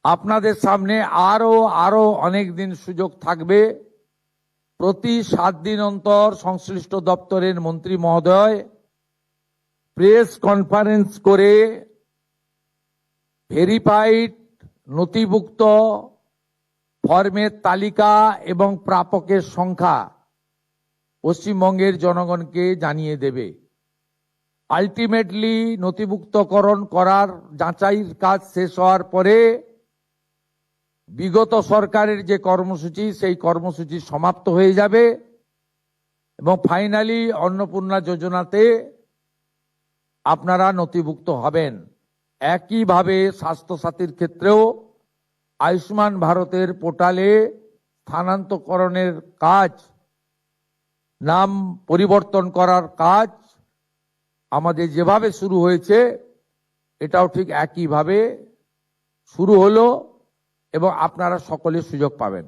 আপনাদের সামনে আরো অনেক দিন সুযোগ থাকবে। প্রতি 7 দিন অন্তর সংশ্লিষ্ট দপ্তরের মন্ত্রী মহোদয় প্রেস কনফারেন্স করে ভেরিফাইড নথিভুক্ত ফর্মের তালিকা এবং প্রাপকের সংখ্যা পশ্চিমবঙ্গের জনগণকে জানিয়ে দেবে। আলটিমেটলি নথিভুক্তকরণ করার যাচাইয়ের কাজ শেষ হওয়ার পরে বিগত সরকারের যে কর্মসূচি সেই কর্মসূচি সমাপ্ত হয়ে যাবে এবং ফাইনালি অন্নপূর্ণা যোজনাতে আপনারা নথিভুক্ত হবেন। একইভাবে স্বাস্থ্যসাথীর ক্ষেত্রেও আয়ুষ্মান ভারতের পোর্টালে স্থানান্তরকরণের কাজ, নাম পরিবর্তন করার কাজ আমাদের যেভাবে শুরু হয়েছে এটাও ঠিক একইভাবে শুরু হলো এবং আপনারা সকলে সুযোগ পাবেন।